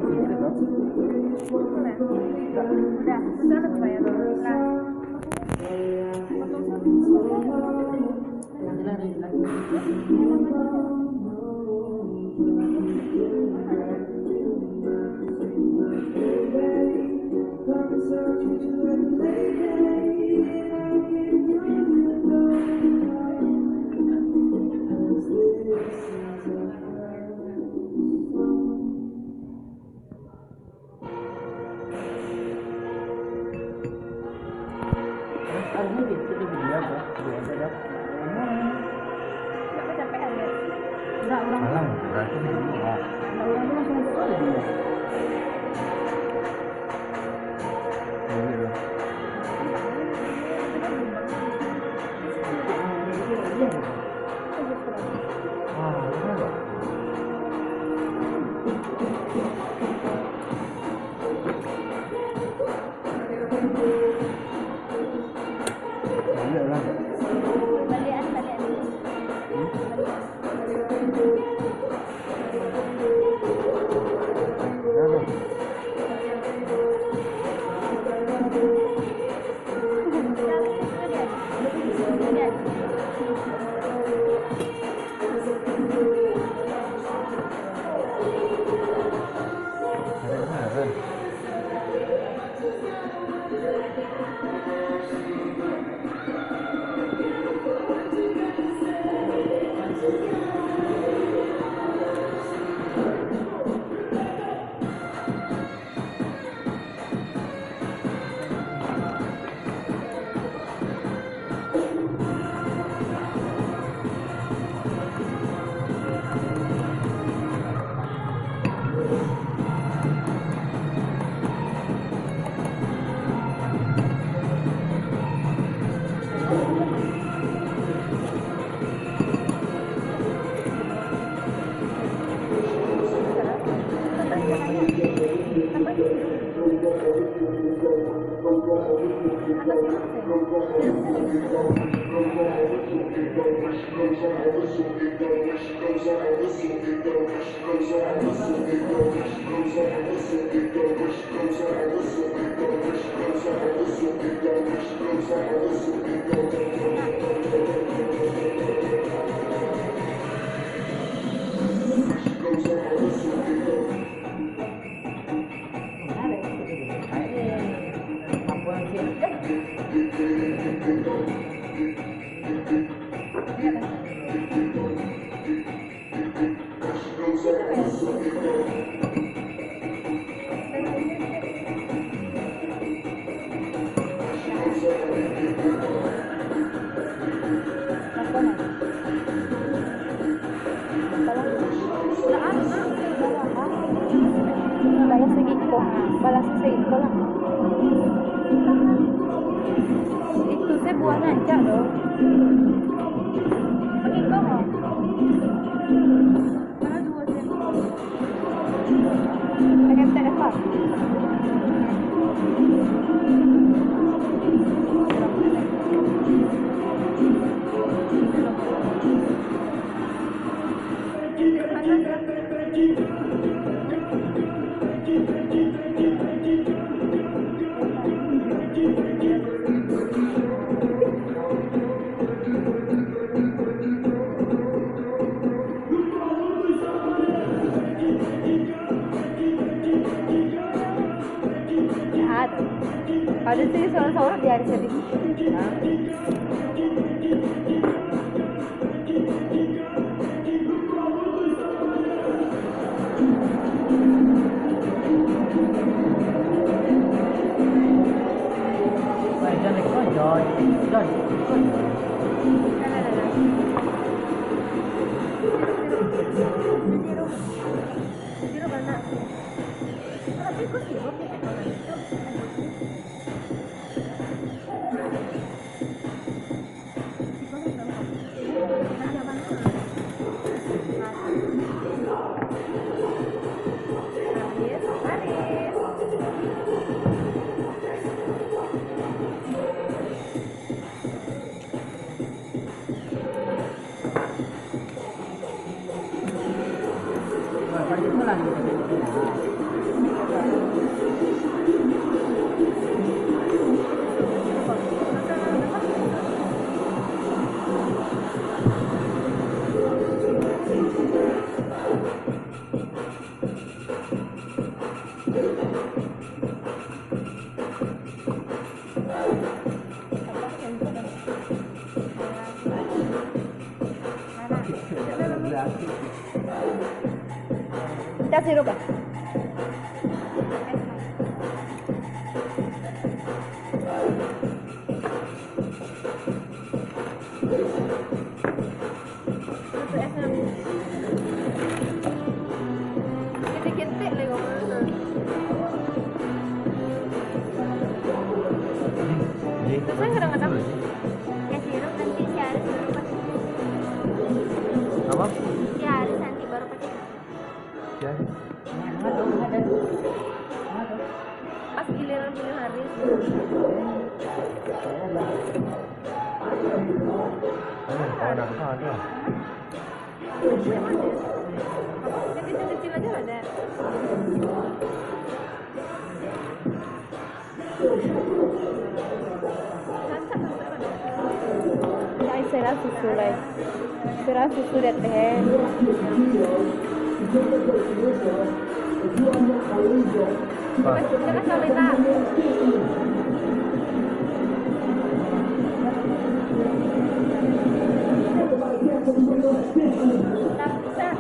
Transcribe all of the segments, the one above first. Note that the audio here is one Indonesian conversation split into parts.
Udah, udah bayar lah. Harusnya gitu di video aja dah. Nggak kecapean ya? Enggak, orang berarti di rumah. Nah, orang itu langsung buka aja dia. Balas seiko lah. Itu saya buat ngaca dong. Pakai kau mau? Mana dua sen? Pakai telepon. Ada sih soal-soal di hari sedih. Pergi pulang kita. Kita sirup ya? Terus kadang-kadang Ya sirup nanti si Aris baru pakai. apa? Si Aris nanti baru pakai. Ya. Pas giliran punya Haris. Ada, ada. Yang kecil-kecil aja ada. Ya, será susu lah. Será susu deh teh. Kita Salina. Kita Haris.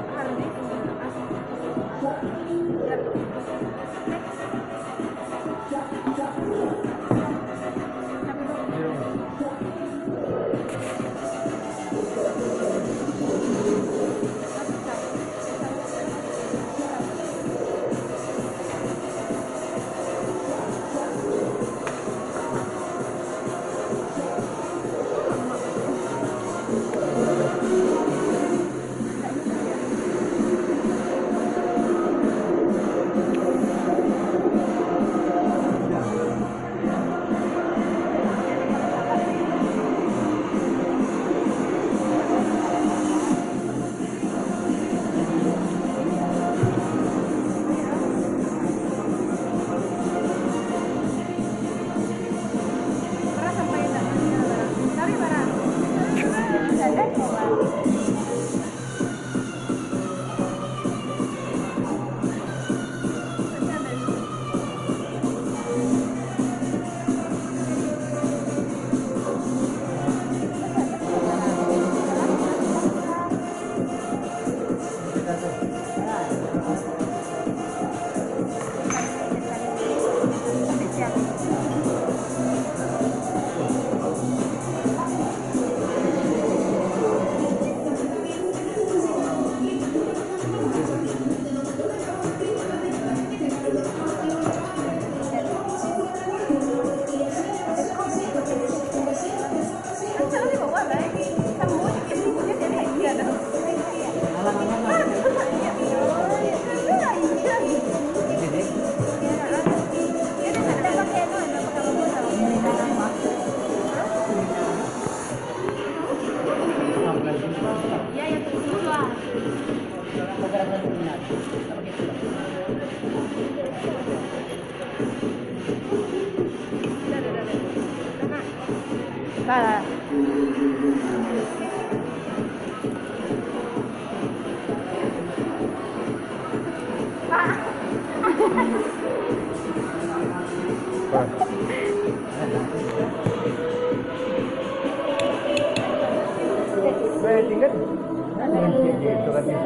Para. Tinggal. Itu kan bisa.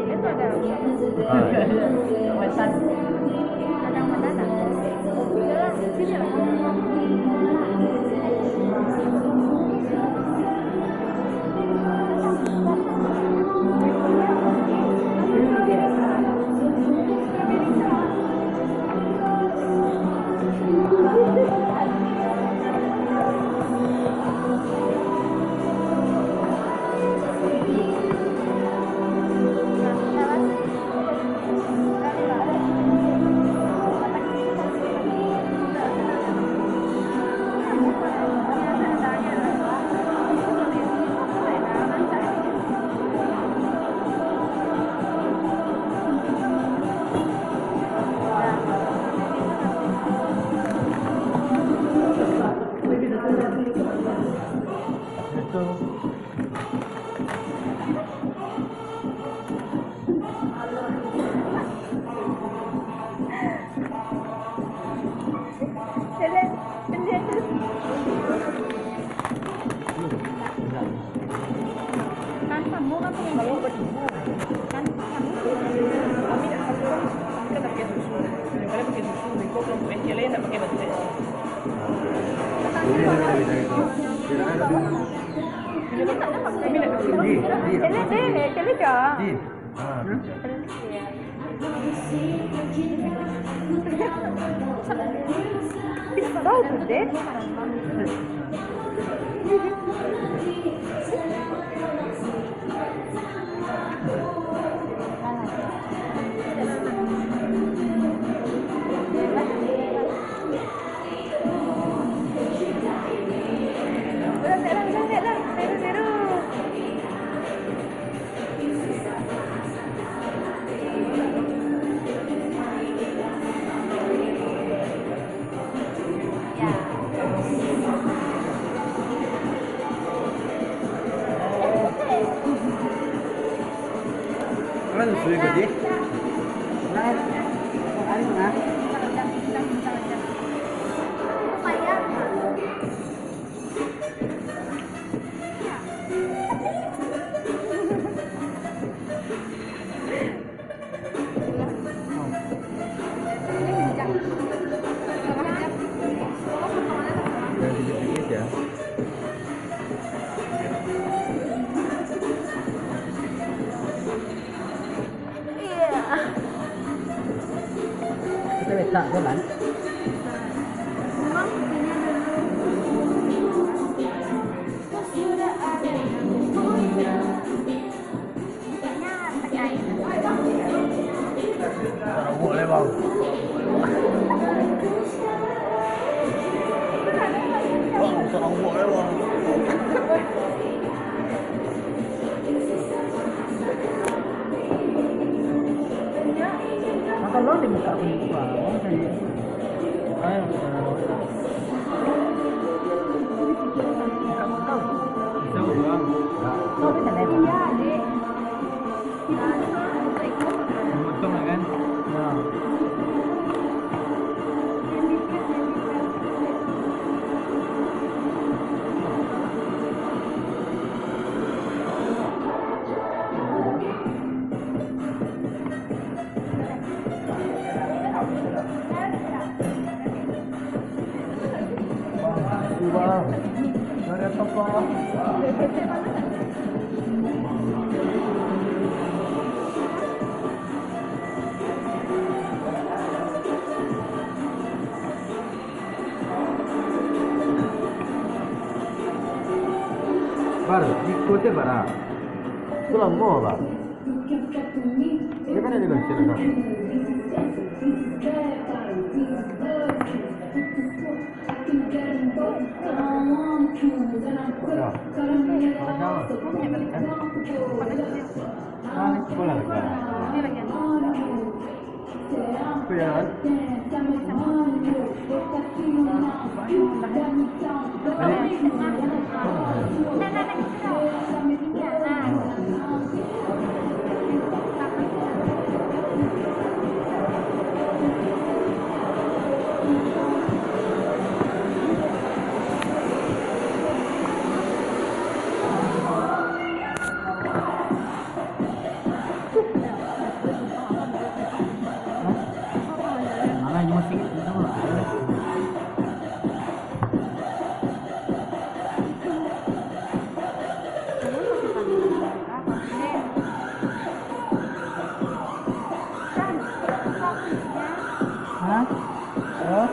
Itu ada. Wesan. Ada mana? Jalan sini lah. Chili deh, chili dong. Di. Ah, So good. Kan sulit gede. Nah, hari mana? Yang dikit-dikit ya. Kita letak jalan. Boleh bang. Bang, sarang boleh bang. Maka lo dibuka buka, mau cari. Ayo. Kamu tahu? Bisa bang. Kau bisa lihat. Untung kan? Ya. Bang. Dari apa bang? Bar, ikutnya bara. Itu lama bang. Dia kan ada di sini kan? Ya. Mana sekolah kan? Apa ya? Mana yang masih itu lah. Hah? Oh?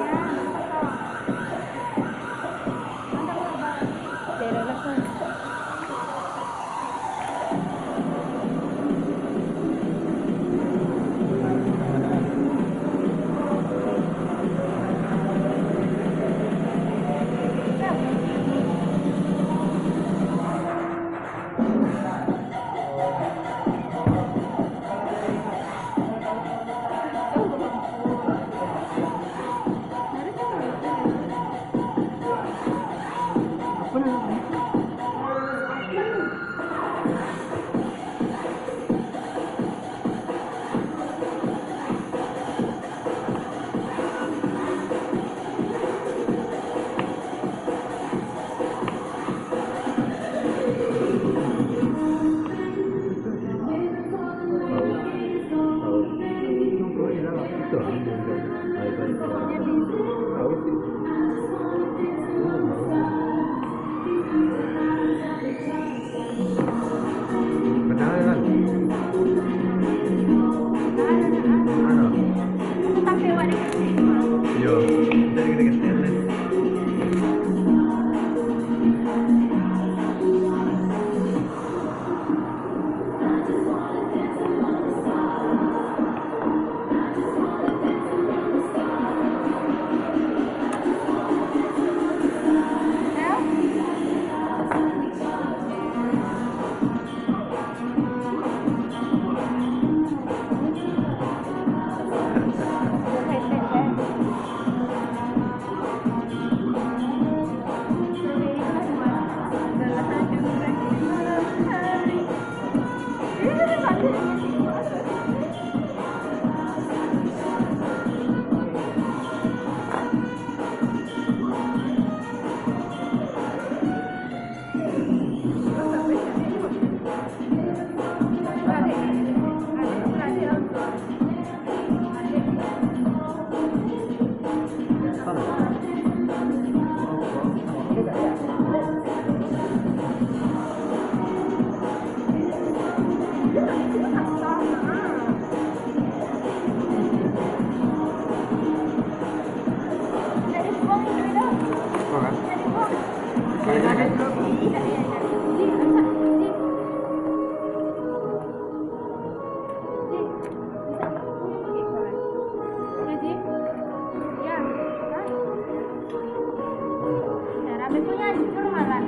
Malah.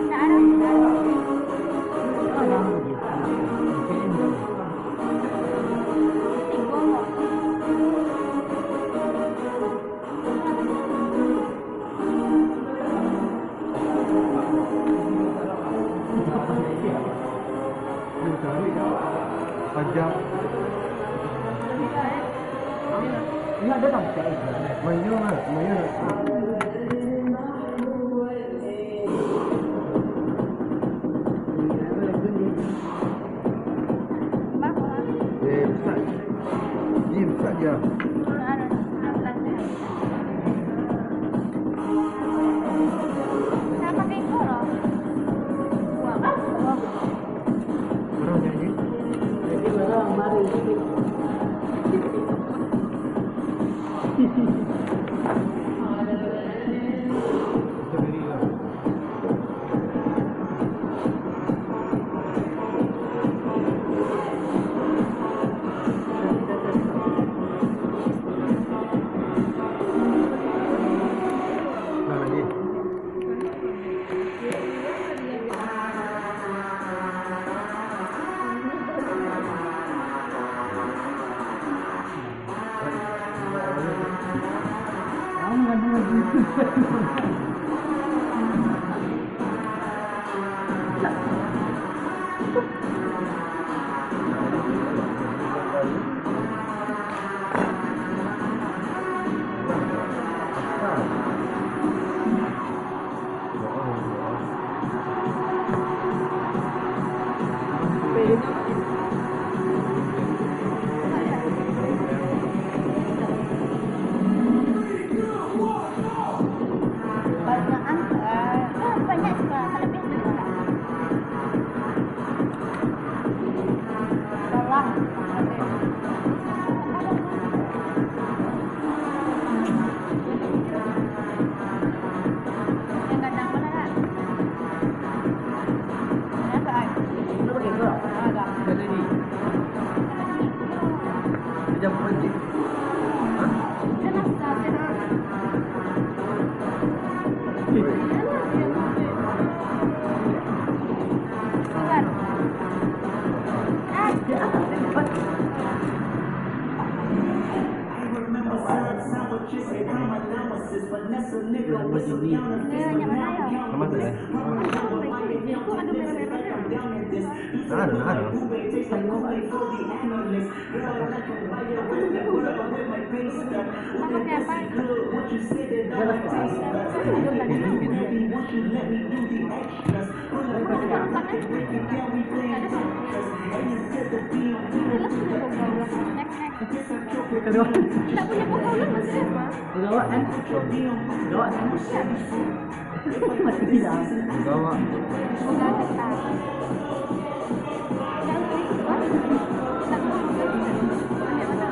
Nggak ada. Ada begitu. Mungkin Tiga kok. Pajak. ini ada tak cek. Mayu mas, mayu. Besar. Dia besar dia. Orang nyanyi. Jadi orang mari. Kita beri lah. Nah, lagi. Kamu kan begitu. Banyak juga, lebih juga. Salah. Yang kadang mana kan? Ada. Kenapa gitu? Ada. Jadi ni. Jam berhenti. Senang sekali. Keluar. Sama tu eh. Ada. Kedua. Tak punya pergaulan masih apa? Kedua kan? Kedua kan? Masih tidak. Bawa. Semoga tetap. Jangan beri keluar. Tak mau. Ambil mana?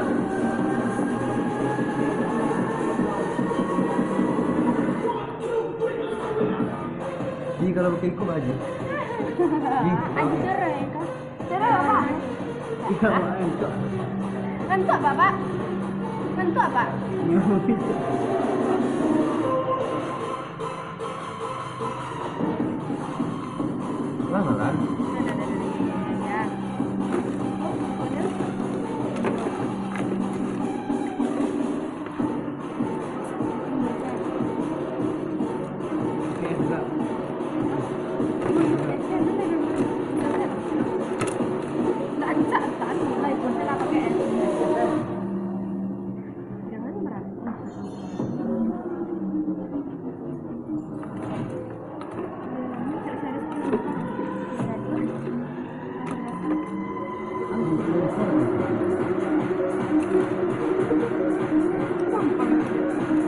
Ni kalau pakai ikut aja. Aji cerai kah? Cerai apa? Iya, itu. Bentuk apa, Pak? Bentuk apa? Lama kan? Ya. Oke, enggak. Lancak kan? Mulai pun saya pakai es. Jangan berat.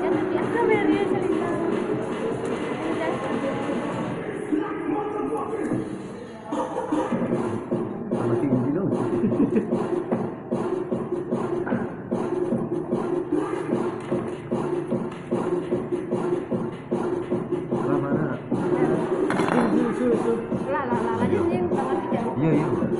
Ya terbiasa beri cerita. Sama tinggi tu. Mana? Lah, lanjut nih, tangan tidak. Ya.